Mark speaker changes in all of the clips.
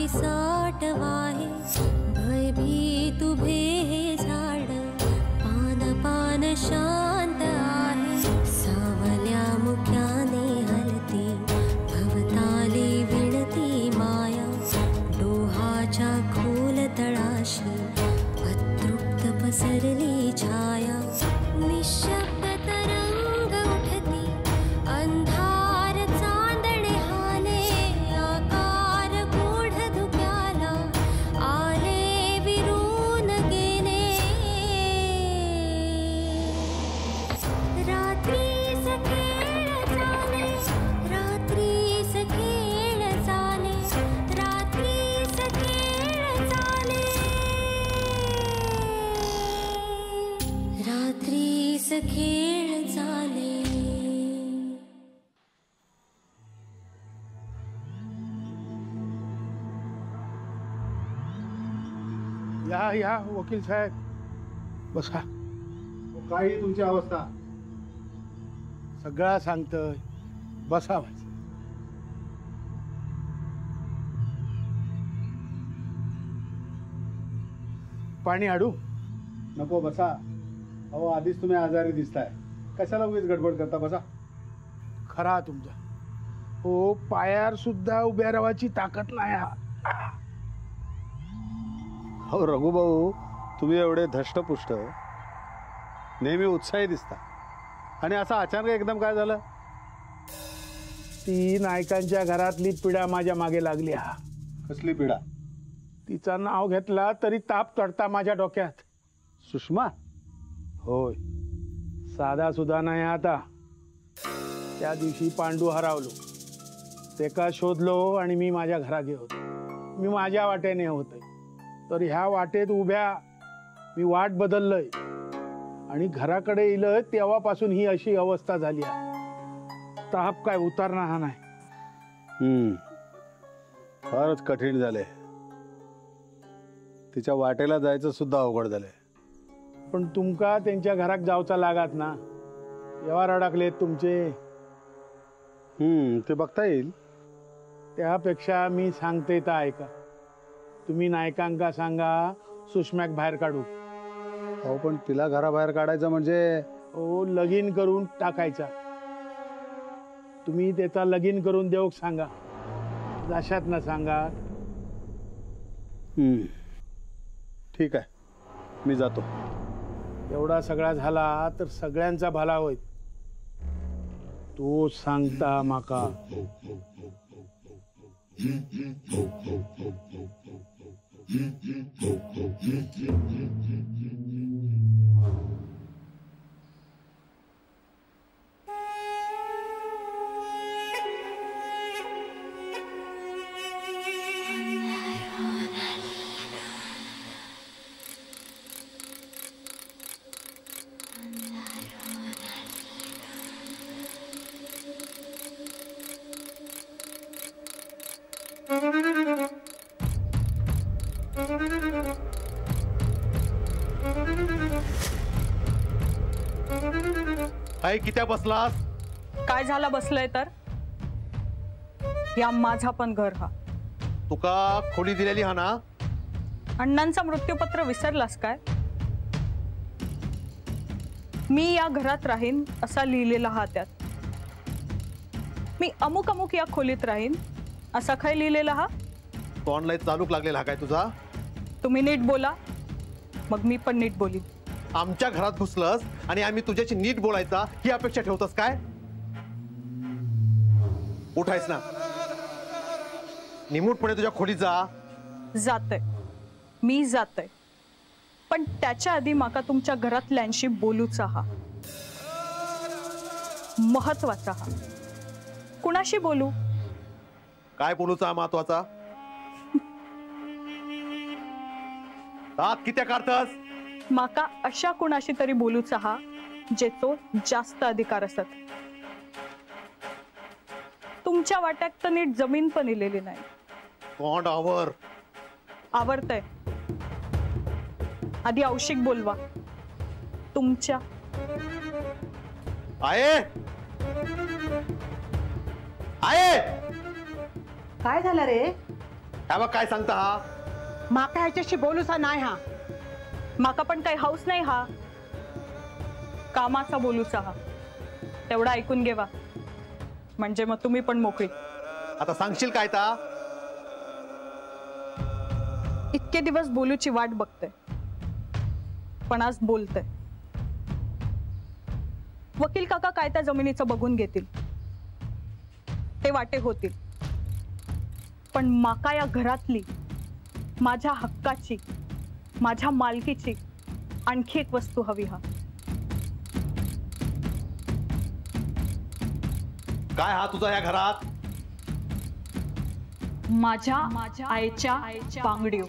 Speaker 1: पिसाट वाहे भयभीत उभे हे झाड पान पान शांत आहे सावल्या मुक्याने हलती भवताली विणती माया डोहाच्या खोल तळाशी अतृप्त पसरली छाया निशब्द तरंग उठती अंधार चांदणे हाले आकार गूढ धुक्याला आले विरून गेले रात्रीस खेळ चाले रात्रीस खेळ चाले रात्रीस खेळ चाले रात्रीस खेळ चाले
Speaker 2: या या वकील साहेब बसा.
Speaker 3: काय तुमची अवस्था?
Speaker 2: सगळा सांगतोय बसा. पाणी आडू?
Speaker 3: नको बसा. अहो आधीच तुम्ही आजारी दिसताय, कशाला उगीच गडबड करता? बसा.
Speaker 2: खरा तुमचा. हो पायार सुद्धा उभ्या राहायची ताकद नाही.
Speaker 3: हो रघुभाऊ, तुम्ही एवढे धष्टपुष्ट नेहमी उत्साही दिसता आणि असं अचानक एकदम काय झालं?
Speaker 2: ती नायकांच्या घरातली पिढा माझ्या मागे लागली.
Speaker 3: कसली पिढा?
Speaker 2: तिचं नाव घेतला तरी ताप चढता माझ्या डोक्यात.
Speaker 3: सुषमा?
Speaker 2: होय, साधा सुद्धा नाही आता. त्या दिवशी पांडू हरवलो, ते का शोधलो आणि मी माझ्या घरा गेलो. मी माझ्या वाटेने होते तर ह्या वाटेत उभ्या मी वाट बदललंय आणि घराकडे येलं तेव्हापासून ही अशी अवस्था झाली आहे. ताप काय उतरणार हा नाही.
Speaker 3: फारच कठीण झाले. तिच्या वाटेला जायचं सुद्धा अवघड झालंय.
Speaker 2: पण तुमका त्यांच्या घरात जाऊचा लागात ना. व्यवहार अडकलेत तुमचे.
Speaker 3: ते बघता येईल.
Speaker 2: त्यापेक्षा मी सांगते तर ऐका. तुम्ही नायकांका सांगा सुषम्याक बाहेर काढू.
Speaker 3: हो पण तिला घराबाहेर काढायचं म्हणजे?
Speaker 2: हो लगीन करून टाकायचा. तुम्ही त्याचा लगीन करून देऊ सांगा. जाशात ना सांगा.
Speaker 3: ठीक आहे, मी जातो.
Speaker 2: एवढा सगळा झाला तर सगळ्यांचा भला होईल. तो सांगता माका.
Speaker 4: आई कित्या बसलास?
Speaker 5: काय झाला बसलंय तर? या माझा पण घर हा.
Speaker 4: तुका खोली दिलेली हा ना?
Speaker 5: अण्णांचा मृत्यूपत्र विसरलास काय? मी या घरात राहीन असा लिहिलेला हा त्यात. मी अमुक अमुक या खोलीत राहीन असा काय लिहिलेला हा?
Speaker 4: तो ऑनलाईन चालूक लागलेला काय तुझा?
Speaker 5: तुम्ही नीट बोला मग मी पण नीट बोलीन.
Speaker 4: आमच्या घरात घुसलस आणि आम्ही तुझ्याशी नीट बोलायचा ही अपेक्षा ठेवतस काय? उठायस ना, निमूटपणे तुझ्या खोलीत जा.
Speaker 5: जाते मी जाते, पण त्याच्या आधी माका तुमच्या घरातल्यांशी बोलूचा हा. महत्वाचा हा. कुणाशी बोलू?
Speaker 4: काय बोलूचा महत्वाचा? दात कित्या काढतस?
Speaker 5: माका अशा कुणाशी तरी बोलूचा हा जेचो जास्त अधिकार असत. तुमच्या वाट्यात तर नीट जमीन पण इलेली नाही.
Speaker 4: तोंड आवर.
Speaker 5: आवरतय. आधी औशिक बोलवा. तुमच्या
Speaker 4: आहे आहे.
Speaker 6: काय झालं रे?
Speaker 4: हा बघ काय सांगता हा.
Speaker 6: माका ह्याच्याशी बोलूचा नाही हा.
Speaker 5: माका पण काही हाऊस नाही हा, कामाचा बोलूचा हा. तेवढा ऐकून घेवा, म्हणजे मग तुम्ही पण मोकळी.
Speaker 4: आता सांगशील काय ता?
Speaker 5: इतके दिवस बोलूची वाट बघते, पण आज बोलते. वकील काका काय त्या जमिनीचं बघून घेतील, ते वाटे होतील. पण माका या घरातली, माझ्या हक्काची, माझ्या मालकीची आणखी एक वस्तू हवी हा.
Speaker 4: काय हा तुझा या घरात?
Speaker 5: माझ्या आईच्या बांगडीव.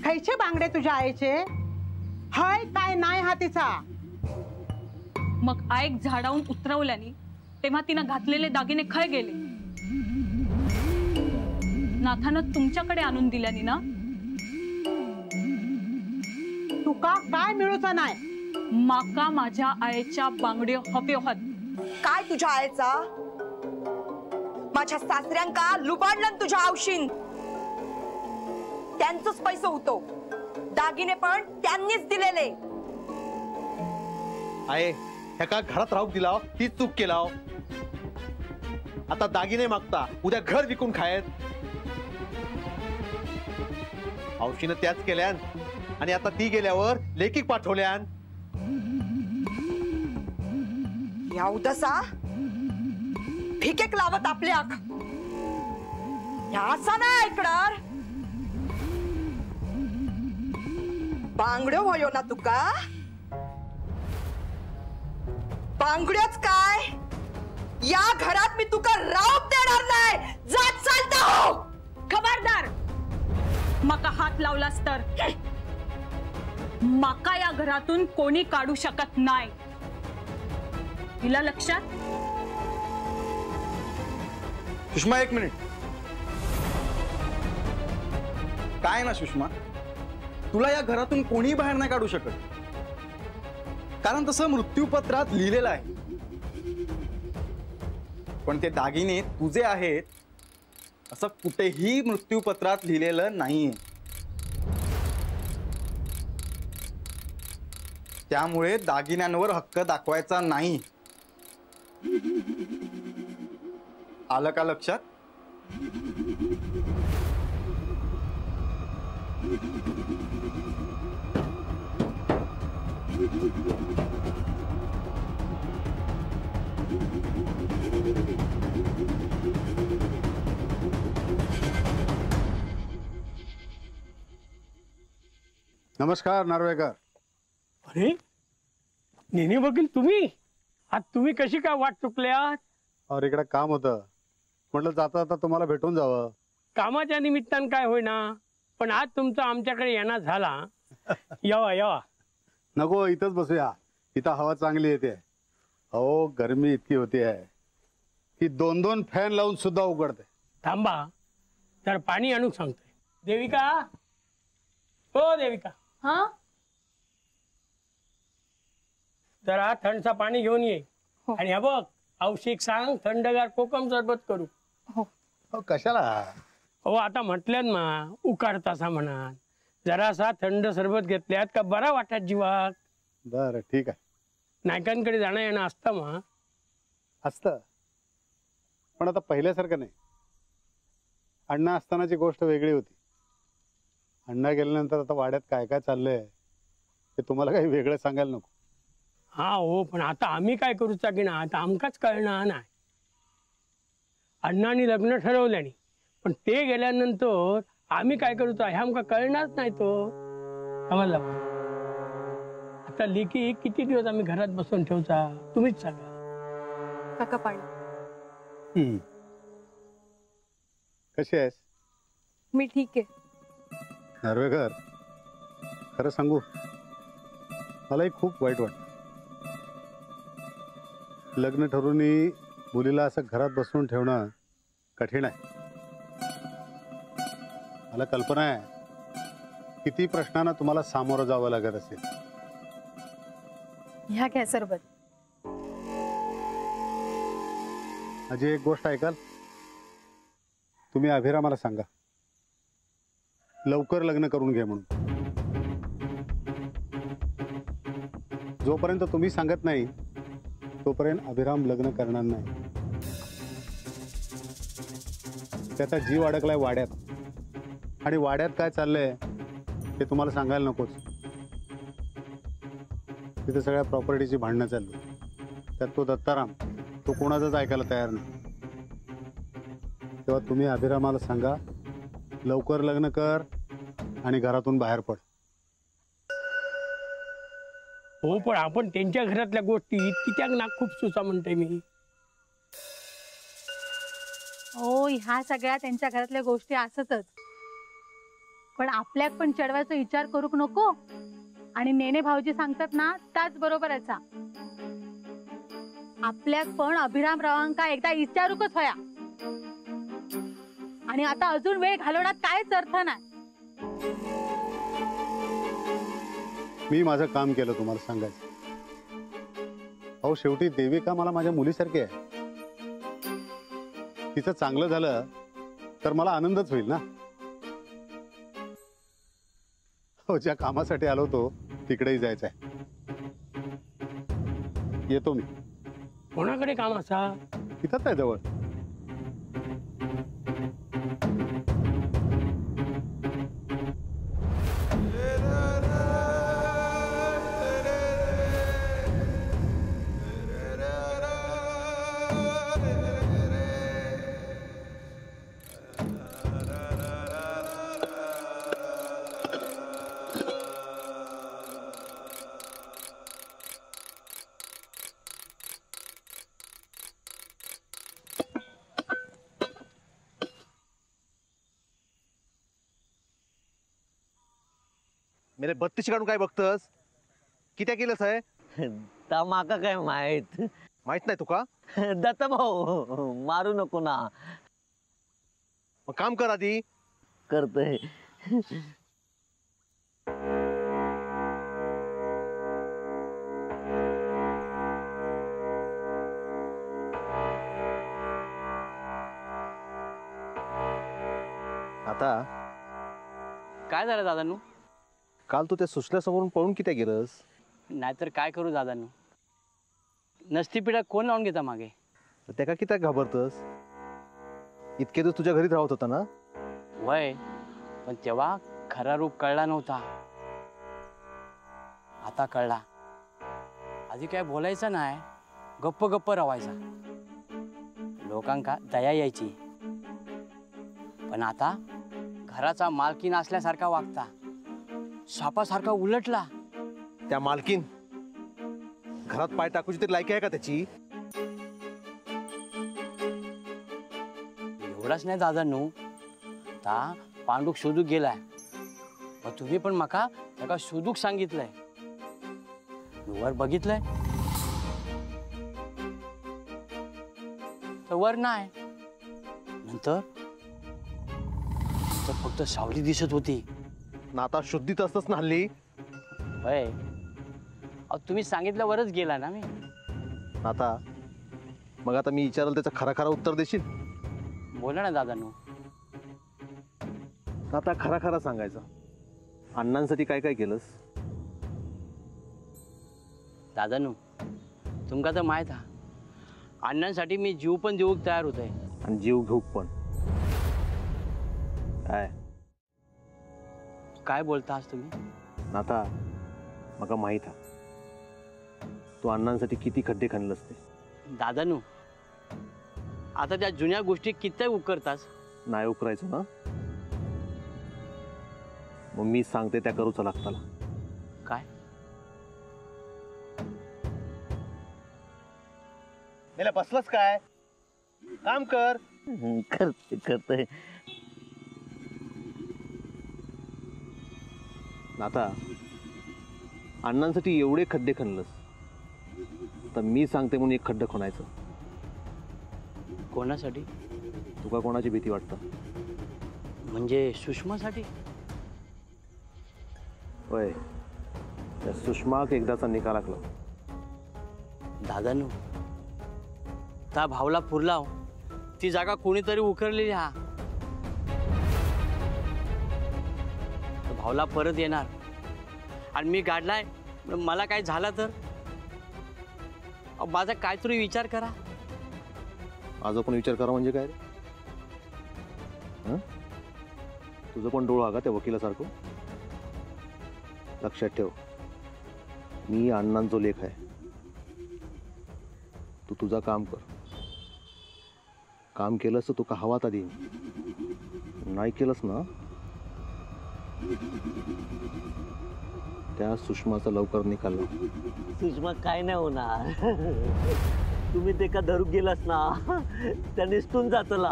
Speaker 6: खायचे बांगडे तुझ्या आईचे? हाय काय नाही हा तिचा.
Speaker 5: मग आईक झाडावून उतरवल्यानी तेव्हा तिनं घातलेले दागिने खय गेले? नाथानं तुमच्याकडे आणून दिल्यानी ना.
Speaker 6: तुका काय मिळूचा नाही.
Speaker 5: माका माझ्या आईच्या बांगड्यो हवे होत.
Speaker 7: काय तुझ्या आईचा? माझ्या सासऱ्यांका लुबाडलं तुझ्या आवशीन. त्यांचंच पैसे होतो, दागिने पण त्यांनीच दिलेले.
Speaker 4: आहे ह्या घरात राहूक दिला ती चूक केला. आता दागिने मागता, उद्या घर विकून खायत. औशीनं त्याच केल्यान आणि आता ती गेल्यावर लेकीक पाठवल्यान.
Speaker 7: या उदसा भिकेक लावत आपल्याक. या असा नाही ऐकणार. बांगड्यो होयो ना तुका? बांगड्योच काय, या घरात मी तुका राहूक देणार नाही. जात चालता हो.
Speaker 5: खबरदार, माका हात लावलास तर माका या घरातून कोणी काढू शकत नाही. हिला लक्षात?
Speaker 8: सुषमा एक मिनिट. काय ना सुषमा, तुला या घरातून कोणी बाहेर नाही काढू शकत, कारण तसं मृत्यूपत्रात लिहिलेलं आहे. पण ते दागिने तुझे आहेत असं कुठेही मृत्यूपत्रात लिहिलेलं नाहीये. त्यामुळे दागिन्यांवर हक्क दाखवायचा नाही. आलं का लक्षात?
Speaker 3: नमस्कार नार्वेकर.
Speaker 2: अरे नेने वकील तुम्ही? आज तुम्ही कशी काय वाट चुकल्यात?
Speaker 3: और इकडे काम होतं, म्हटलं जाता जाता तुम्हाला भेटून जावं.
Speaker 2: कामाच्या निमित्तानं काय होईना, पण आज तुमचा आमच्याकडे येणं झाला. यावा यावा.
Speaker 3: नको, इथंच बसूया. इथं हवा चांगली येते. अहो गरमी इतकी होती आहे की 2-2 फॅन लावून सुद्धा उघडते.
Speaker 2: थांबा, तर पाणी आणून सांगतोय. देविका, हो देविका,
Speaker 5: हा,
Speaker 2: जरा थंडचा पाणी घेऊन ये.
Speaker 5: हो.
Speaker 2: आणि हा बघ, औषध सांग, थंडगार कोकम सरबत करू.
Speaker 3: अहो कशाला?
Speaker 2: हो आता म्हटल्यात ना, उकारतासा म्हणा, जरासा थंड सरबत घेतल्यात का बरा वाटत जीवाक.
Speaker 3: बरं ठीक आहे.
Speaker 2: नायकांकडे जाणं येणं असतं मग.
Speaker 3: असतं, पण आता पहिल्यासारखं नाही. अण्णा असतानाची गोष्ट वेगळी होती. अण्णा गेल्यानंतर आता वाड्यात काय काय चाललंय ते तुम्हाला काही वेगळं सांगायला नको.
Speaker 2: हा हो, पण आता आम्ही काय करूचा की ना, आता आमकाच कळणार नाही. अण्णांनी लग्न ठरवल्याने, पण ते गेल्यानंतर आम्ही काय करूचा हे आमका कळणारच नाही. तो समजला? आता लेकी किती दिवस आम्ही घरात बसून ठेवचा, तुम्हीच सांगा.
Speaker 5: काका पाणी.
Speaker 3: कशी आहेस?
Speaker 5: मी ठीक आहे.
Speaker 3: नार्वेकर, खरं सांगू, मलाही खूप वाईट वाटतं. लग्न ठरून मुलीला असं घरात बसून ठेवणं कठीण आहे. मला कल्पना आहे किती प्रश्नांना तुम्हाला सामोरं जावं लागत असेल.
Speaker 5: ह्या घ्या सरबत.
Speaker 3: अजय एक गोष्ट ऐकाल, तुम्ही अभिरामाला सांगा लवकर लग्न करून घे म्हणून. जोपर्यंत तुम्ही सांगत नाही तोपर्यंत अभिराम लग्न करणार नाही. त्याचा जीव अडकलाय वाड्यात, आणि वाड्यात काय चाललंय ते तुम्हाला सांगायला नकोच. तिथे सगळ्या प्रॉपर्टीची भांडणं चालली. त्यात तो दत्ताराम, तो कोणाचंच ऐकायला तयार नाही. तेव्हा तुम्ही अभिरामाला सांगा लवकर लग्न कर आणि घरातून बाहेर पड.
Speaker 2: हो, पण आपण त्यांच्या घरातल्या गोष्टी कित्या नाक खूप सुसा म्हणते मी.
Speaker 9: हो, ह्या सगळ्या त्यांच्या घरातल्या गोष्टी असतच, पण आपल्याक पण चढवायचा विचार करूक नको. आणि नेने भाऊजी सांगतात ना त्याच बरोबरचा. आपल्याक पण अभिराम रावांका एकदा विचारूकच होया. आणि आता अजून वेळ घालवण्यात काहीच अर्थ नाही.
Speaker 3: मी माझं काम केलं तुम्हाला सांगायचं. अहो शेवटी देविका मला माझ्या मुलीसारखी आहे. तिचं चांगलं झालं तर मला आनंदच होईल ना. हो, ज्या कामासाठी आलो होतो तिकडेही जायचं आहे. येतो मी.
Speaker 2: कोणाकडे काम असा?
Speaker 3: इथंच आहे जवळ.
Speaker 4: मेरे 32 काढून काय बघतस? कित्या केलंस आहे?
Speaker 10: ता माका काय माहित.
Speaker 4: माहित नाही तुका?
Speaker 10: दत्ता भाऊ मारू नको ना.
Speaker 4: मग काम कर आधी.
Speaker 10: करतोय.
Speaker 4: आता
Speaker 11: काय झालं दादांनू?
Speaker 4: काल तू त्या सुशल्यासमोरून पळून कित्या गेलस?
Speaker 11: नाहीतर काय करू दादांनू, नसती पिढा कोण लावून घेता मागे.
Speaker 4: त्याका कित्या घाबरतस? इतके दिवस तुझ्या घरीच राहत होता ना?
Speaker 11: वय, पण तेव्हा खरा रूप कळला नव्हता. आता कळला. आधी काय बोलायचं नाही, गप्प गप्प रवायचा. लोकांका दया यायची. पण आता घराचा मालकीन असल्यासारखा वागता. सापासारखा उलटला.
Speaker 4: त्या मालकीन घरात पाय टाकूची तरी लायकी आहे का त्याची?
Speaker 11: एवढाच नाही दादांनू, आता पांडुक शोधूक गेलाय. मग तुम्ही पण मका त्याका शोधूक सांगितलंय. वर बघितलंय तर वर नाही. नंतर फक्त सावली दिसत होती.
Speaker 4: ना आता शुद्धीत असतच ना हल्ली.
Speaker 11: होय, तुम्ही सांगितल्यावरच गेला ना मी.
Speaker 4: आता मग आता मी विचारलं त्याचं खरा खरा उत्तर देशील?
Speaker 11: बोला ना दादांनू.
Speaker 4: आता खरा खरा सांगायचं, अण्णांसाठी काय काय केलंस?
Speaker 11: दादांनू, तुमका तर माहित आहे, अण्णांसाठी मी जीव पण देऊक तयार होतोय.
Speaker 4: आणि जीव घेऊक पण.
Speaker 11: काय बोलतास तुम्ही?
Speaker 4: आता मका माहित आहे तू अण्णांसाठी किती खड्डे खणलंस ते.
Speaker 11: दादांनू, आता त्या जुन्या गोष्टी किती उकरतास?
Speaker 4: नाही उकरायचं ना, मग मी सांगते त्या करूच लागताला.
Speaker 11: काय?
Speaker 4: मेला बसलास काय? काम कर.
Speaker 10: करतोय.
Speaker 4: आता अण्णांसाठी एवढे खड्डे खणलंस तर मी सांगते म्हणून एक खड्डं खणायचं.
Speaker 11: कोणासाठी?
Speaker 4: तुका कोणाची भीती वाटतं?
Speaker 11: म्हणजे सुषमासाठी?
Speaker 4: होय, त्या सुषमाक एकदाचा निकाल लागला.
Speaker 11: दादांनू, त्या भावला पुरलाव ती जागा कोणीतरी उकरलेली हा. तो भावला परत येणार आणि मी गाडलाय मला काय झालं तर माझा काहीतरी विचार करा.
Speaker 4: माझा पण विचार करा म्हणजे काय रे? हं? तुझं पण डोळा का त्या वकिलासारखं? लक्षात ठेव, मी अण्णांचो लेख आहे. तू तुझा काम कर. काम केलंस तर तुका हवा ता देईन, नाही केलंस ना त्या सुषमाचा लवकर निकाल लाव.
Speaker 10: सुषमा काय नाही होणार. तुम्ही ते का धरू गेलास ना त्या निसटून जातला.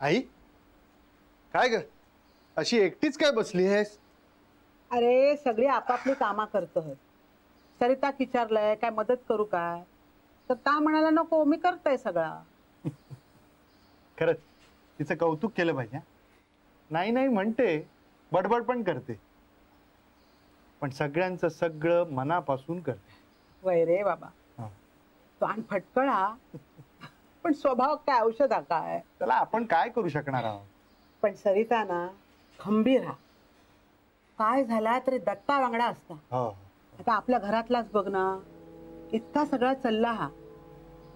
Speaker 3: आई काय ग अशी एकटीच काय बसली आहेस?
Speaker 6: अरे सगळी आपापली कामा करतोय. सरिता विचारलंय काय मदत करू काय, तर ता म्हणाला नको मी करतोय सगळा.
Speaker 3: खरंच तिचं कौतुक केलं पाहिजे. नाही नाही म्हणते, बडबड पण करते, पण सगळ्यांचं सगळं मनापासून करते.
Speaker 6: वय रे बाबा, तो आणि फटकळा पण स्वभाव काय औषध हा काय.
Speaker 3: त्याला आपण काय करू शकणार आहोत.
Speaker 6: पण सरिता ना खंबीर हा. काय झाला तरी दत्ता वांगडा असता. आता आपल्या घरातलाच बघ ना, इतका सगळा चालला हा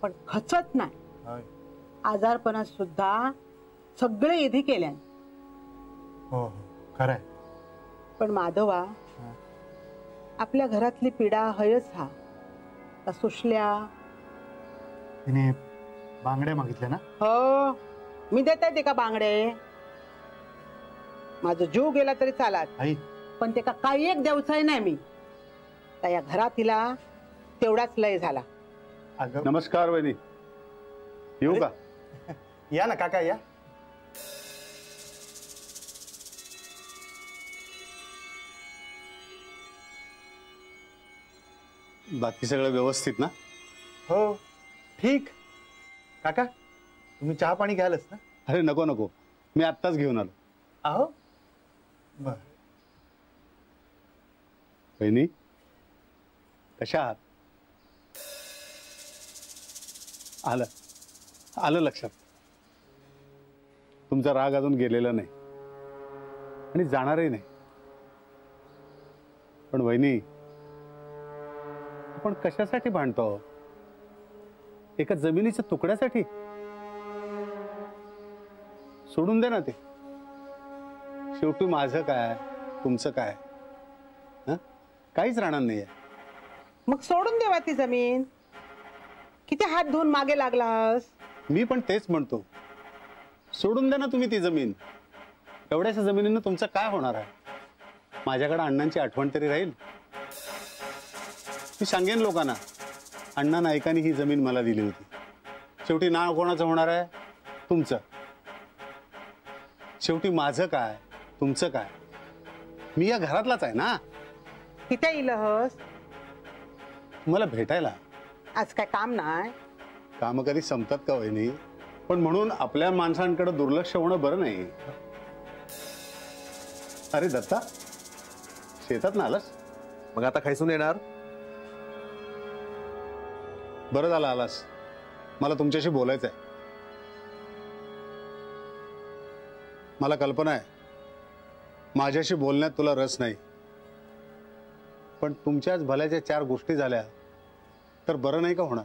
Speaker 6: पण खचत नाही. आजारपणात सुद्धा सगळे विधी केल्यान.
Speaker 3: हो खरंय.
Speaker 6: पण माधवा आपल्या घरातली पीडा हयच हा. का सुशल्या
Speaker 3: तिने बांगड्या मागितल्या ना?
Speaker 6: हो मी देते ते का बांगडे. माझा जीव गेला तरी चालात, पण ते का काही एक देवचाय नाही मी. त्या या घरात तिला तेवढाच लय झाला.
Speaker 3: नमस्कार वहिनी, येऊ का? या ना काका या. बाकी सगळं व्यवस्थित ना? हो ठीक. काका तुम्ही चहा पाणी घ्यालच ना? अरे नको नको, मी आत्ताच घेऊन आलो. आहो बर. बहिणी कशा आहात? आलं आलं लक्षात. तुमचा राग अजून गेलेला नाही आणि जाणारही नाही. पण वहिनी आपण कशासाठी भांडतो? एका जमिनीच्या तुकड्यासाठी? सोडून दे ना ते. शेवटी माझं काय तुमचं काय, काहीच राहणार नाहीये.
Speaker 6: मग सोडून देवा ती जमीन. किती हात धुवून मागे लागलास?
Speaker 3: मी पण तेच म्हणतो, सोडून द्या ना तुम्ही ती जमीन. एवढ्याशा जमिनीनं तुमचं काय होणार आहे? माझ्याकडे अण्णांची आठवण तरी राहील. मी सांगेन लोकांना, अण्णा नायकांनी ही जमीन मला दिली होती. शेवटी नाव कोणाचं होणार आहे? तुमचं. शेवटी माझं काय तुमचं काय? मी या घरातलाच आहे ना.
Speaker 6: किती इलहस
Speaker 3: मला भेटायला.
Speaker 6: आज काय काम नाही?
Speaker 3: काम कधी संपतात का वहिनी? पण म्हणून आपल्या माणसांकडे दुर्लक्ष होणं बरं नाही. अरे दत्ता, शेतात ना आलास?
Speaker 4: मग आता खायसून येणार?
Speaker 3: बरं झालं आलास, मला तुमच्याशी बोलायचं आहे. मला कल्पना आहे माझ्याशी बोलण्यात तुला रस नाही, पण तुमच्याच भल्याच्या 4 गोष्टी झाल्या तर बरं नाही का होणार?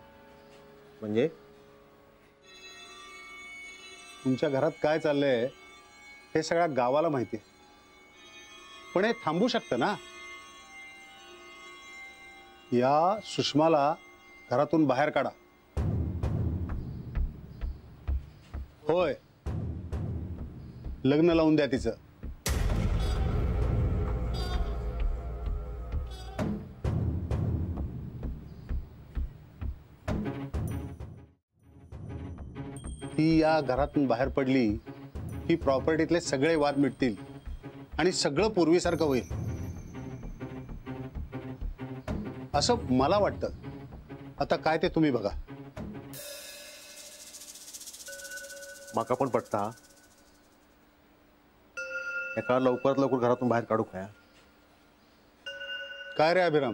Speaker 4: म्हणजे
Speaker 3: तुमच्या घरात काय चाललंय हे सगळ्या गावाला माहिती आहे, पण हे थांबू शकतं ना? या सुषमाला घरातून बाहेर काढा. होय, लग्न लावून द्या तिचं. ती या घरातून बाहेर पडली की प्रॉपर्टीतले सगळे वाद मिटतील आणि सगळं पूर्वीसारखं होईल असं मला वाटतं. आता काय ते तुम्ही बघा.
Speaker 4: माका पण पटता. एका लवकरात लवकर घरातून बाहेर काढू काय?
Speaker 3: काय रे अभिराम,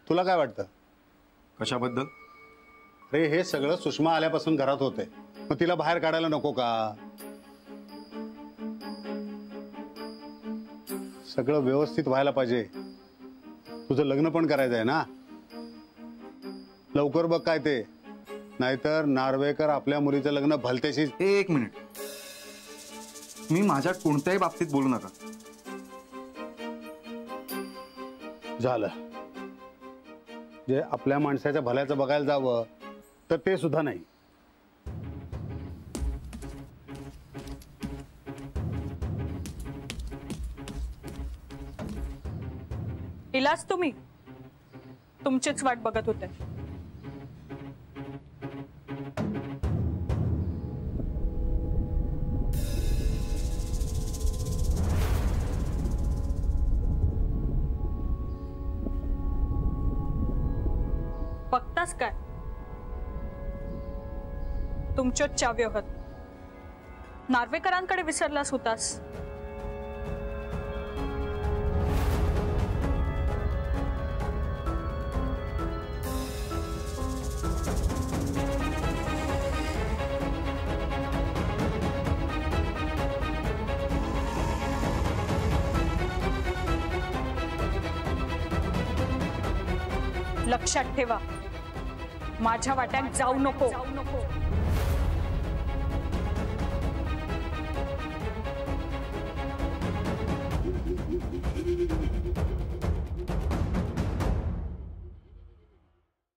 Speaker 3: तुला काय वाटतं?
Speaker 8: कशाबद्दल?
Speaker 3: अरे हे सगळं सुषमा आल्यापासून घरात होतंय, मग तिला बाहेर काढायला नको का? सगळं व्यवस्थित व्हायला पाहिजे. तुझं लग्न पण करायचं आहे ना, लवकर बघ काय ते, नाहीतर नार्वेकर आपल्या मुलीचं लग्न भलतेशी.
Speaker 8: एक मिनिट, मी माझ्या कोणत्याही बाबतीत बोलू नका.
Speaker 3: झालं जे आपल्या माणसाच्या भल्याचं बघायला जावं तर ते सुद्धा नाही.
Speaker 5: इलाज तुम्ही तुमचीच वाट बघत होते. बघतास काय तुमच्या चाव्यहत नार्वेकरांकडे विसरलास होतास. लक्षात ठेवा, माझ्या वाट्यात जाऊ नको.